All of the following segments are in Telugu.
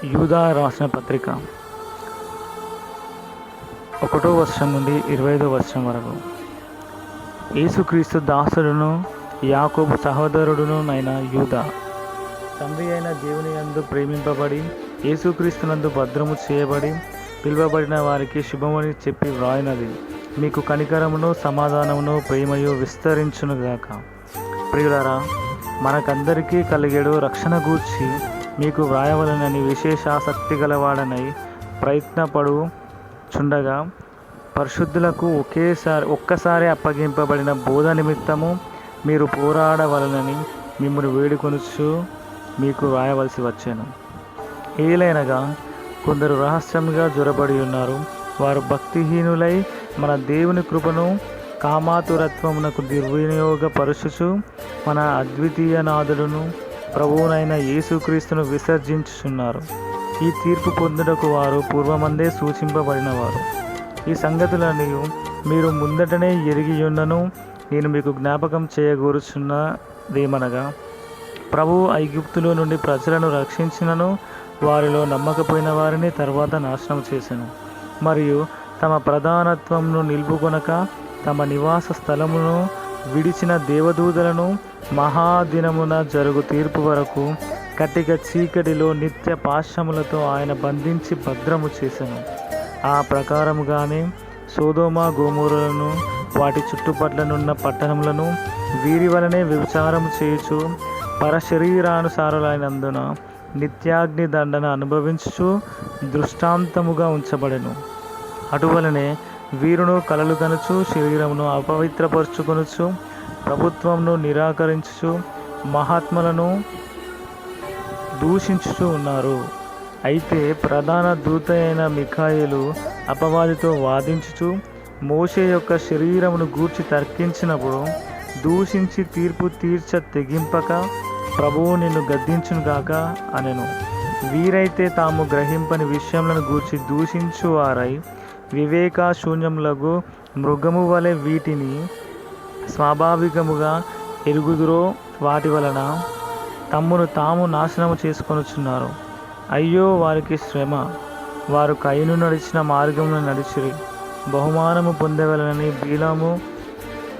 యూదా రాసిన పత్రిక 1వ వచనం నుండి 25వ వచనం వరకు. యేసుక్రీస్తు దాసుడును యాకోబు సహోదరుడును అయిన యూదా, తండ్రి అయిన దేవుని యందు ప్రేమింపబడి యేసుక్రీస్తునందు భద్రము చేయబడి పిలువబడిన వారికి శుభమని చెప్పి వ్రాయినది, మీకు కనికరమును సమాధానమును ప్రేమయు విస్తరించునుగాక. ప్రియులారా, మనకందరికీ కలిగేడు రక్షణ గూర్చి మీకు వ్రాయవలనని విశేషాసక్తి గలవాడనై ప్రయత్నపడుచుండగా, పరిశుద్ధులకు ఒక్కసారి అప్పగింపబడిన బోధ నిమిత్తము మీరు పోరాడవలనని మిమ్మల్ని వేడుకొనుచు మీకు వ్రాయవలసి వచ్చాను. ఏలైనగా కొందరు రహస్యంగా జొరబడి ఉన్నారు. వారు భక్తిహీనులై మన దేవుని కృపను కామాతురత్వమునకు దుర్వినియోగపరుచుచు మన అద్వితీయ నాథుడును ప్రభువునైన యేసుక్రీస్తును విసర్జించుచున్నారు. ఈ తీర్పు పొందుటకు వారు పూర్వమందే సూచింపబడినవారు. ఈ సంగతులన్నీ మీరు ముందటనే ఎరిగియున్నను నేను మీకు జ్ఞాపకం చేయగోరుచున్నదేమనగా, ప్రభువు ఐగుప్తులో నుండి ప్రజలను రక్షించినను వారిలో నమ్మకపోయిన వారిని తర్వాత నాశనం చేసెను. మరియు తమ ప్రధానత్వమును నిలుపుకొనక తమ నివాస స్థలమును విడిచిన దేవదూతలను మహాదినమున జరుగు తీర్పు వరకు కట్టిక చీకటిలో నిత్య పాశములతో ఆయన బంధించి భద్రము చేసెను. ఆ ప్రకారముగానే సోదోమ గోమోరులను వాటి చుట్టుపట్లనున్న పట్టణములను వీరి వలనే వ్యభిచారము చేయుచు పరశరీరానుసారులైనందున నిత్యాగ్ని దండన అనుభవించుచు దృష్టాంతముగా ఉంచబడెను. అటువలనే వీరును కలలు కనుచు శరీరమును అపవిత్రపరుచుకొనుచు ప్రభుత్వమును నిరాకరించుచు మహాత్ములను దూషించుచు ఉన్నారు. అయితే ప్రధాన దూత అయిన మిఖాయేలు అపవాదితో వాదించుచు మోషే యొక్క శరీరమును గూర్చి తర్కించినప్పుడు, దూషించి తీర్పు తీర్చ తెగింపక ప్రభువు నిన్ను గద్దించునుగాక అనెను. వీరైతే తాము గ్రహింపని విషయములను గూర్చి దూషించువారై వివేకశూన్యములగు మృగము వలె వీటిని స్వాభావికముగా ఎరుగుదురో వాటి వలన తమ్మును తాము నాశనము చేసుకొనుచున్నారు. అయ్యో వారికి శ్రమ! వారు కయీను నడిచిన మార్గమును నడిచిరి. బహుమానము పొందవలనని బీలాము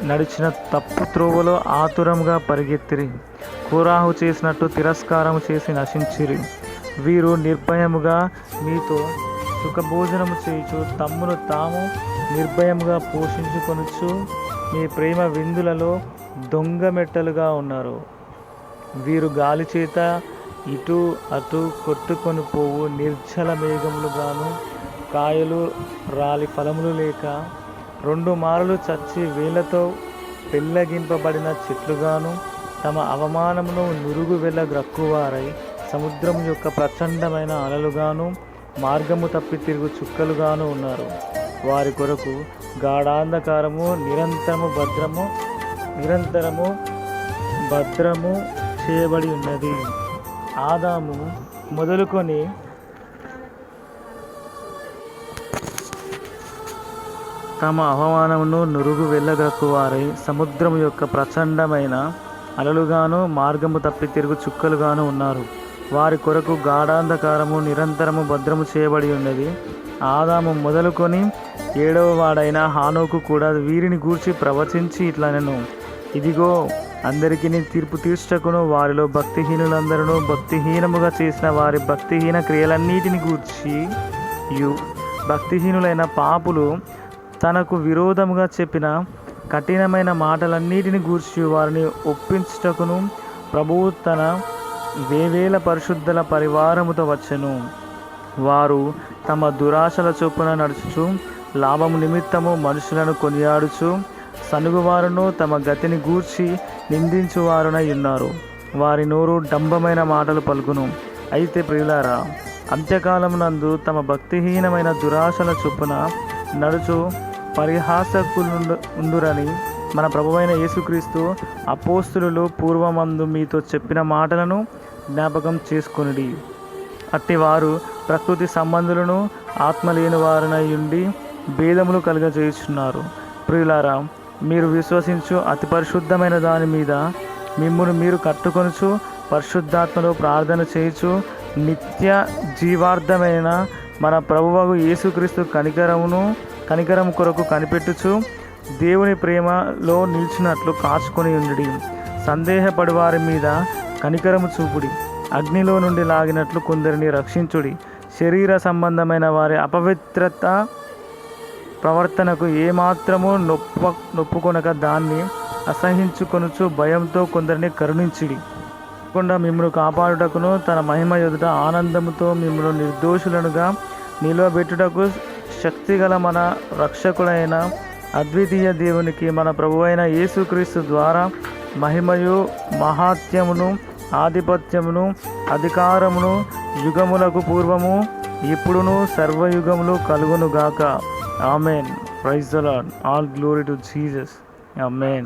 నడిచిన తప్పు త్రోవలో ఆతురముగా పరిగెత్తిరి. కోరాహు చేసినట్టు తిరస్కారము చేసి నశించిరి. వీరు నిర్భయముగా మీతో సుఖభోజనము చేయుచు తమ్మును తాము నిర్భయముగా పోషించుకొనుచు మీ ప్రేమ విందులలో దొంగ మెట్టలుగా ఉన్నారు. వీరు గాలి చేత ఇటు అటు కొట్టుకొని పోవు నిర్జల మేఘములుగాను, కాయలు రాలి ఫలములు లేక 2 మారులు చచ్చి వేళ్లతో పెళ్ళగింపబడిన చెట్లుగాను, తమ అవమానమును నురుగు వెళ్ళ గ్రక్కువారై సముద్రం యొక్క ప్రచండమైన అలలుగాను, మార్గము తప్పి తిరుగు చుక్కలుగాను ఉన్నారు. వారి కొరకు గాఢాంధకారము నిరంతరము భద్రము చేయబడి ఉన్నది. ఆదాము మొదలుకొని తమ అవమానమును నురుగు వెళ్ళగక్కువారై సముద్రము యొక్క ప్రచండమైన అలలుగాను, మార్గము తప్పి తిరుగు చుక్కలుగాను ఉన్నారు. వారి కొరకు గాఢాంధకారము నిరంతరము భద్రము చేయబడి ఉన్నది. ఆదాము మొదలుకొని 7వ వాడైన హానోకు కూడా వీరిని గూర్చి ప్రవచించి ఇట్లనెను, ఇదిగో అందరికీ తీర్పు తీర్చుటకును వారిలో భక్తిహీనులందరూ భక్తిహీనముగా చేసిన వారి భక్తిహీన క్రియలన్నిటిని గూర్చి భక్తిహీనులైన పాపులు తనకు విరోధముగా చెప్పిన కఠినమైన మాటలన్నిటిని గూర్చి వారిని ఒప్పించుటకును ప్రభువు తన వేవేల పరిశుద్ధుల పరివారముతో వచ్చెను. వారు తమ దురాశల చొప్పున నడుచుచు లాభము నిమిత్తము మనుషులను కొనియాడుచు సనుగువారును తమ గతిని గూర్చి నిందించువారునై ఉన్నారు. వారి నోరు డంబమైన మాటలు పలుకును. అయితే ప్రియులారా, అంత్యకాలమునందు తమ భక్తిహీనమైన దురాశల చొప్పున నడుచు పరిహాసకులుందురని మన ప్రభువైన యేసుక్రీస్తు అపోస్తులు పూర్వమందు మీతో చెప్పిన మాటలను జ్ఞాపకం చేసుకొనుడి. అట్టివారు ప్రకృతి సంబంధులను ఆత్మ లేని వారునై ఉండి భేదములు కలుగజేయుచున్నారు. ప్రియులారా, మీరు విశ్వసించు అతి పరిశుద్ధమైన దాని మీద మిమ్మును మీరు కట్టుకొనుచు పరిశుద్ధాత్మలో ప్రార్థన చేయుచు నిత్య జీవార్థమైన మన ప్రభువగు యేసుక్రీస్తు కనికరము కొరకు కనిపెట్టుచు దేవుని ప్రేమలో నిలిచినట్లు కాచుకొని ఉండుడి. సందేహపడి వారి మీద కనికరము చూపుడి. అగ్నిలో నుండి లాగినట్లు కొందరిని రక్షించుడి. శరీర సంబంధమైన వారి అపవిత్రత ప్రవర్తనకు ఏమాత్రము నొప్పుకొనక దాన్ని అసహించుకొనుచు భయంతో కొందరిని కరుణించిడి. కాకుండా మిమ్మల్ని కాపాడుటకును తన మహిమ ఎదుట ఆనందముతో మిమ్మల్ని నిర్దోషులనుగా నిలవబెట్టుటకు శక్తిగల మన రక్షకుడైన అద్వితీయ దేవునికి మన ప్రభువైన యేసుక్రీస్తు ద్వారా మహిమయు మహాత్యమును ఆధిపత్యమును అధికారమును యుగములకు పూర్వము ఇప్పుడును సర్వయుగములు కలుగునుగాక. Amen. Praise the Lord. All glory to Jesus. Amen.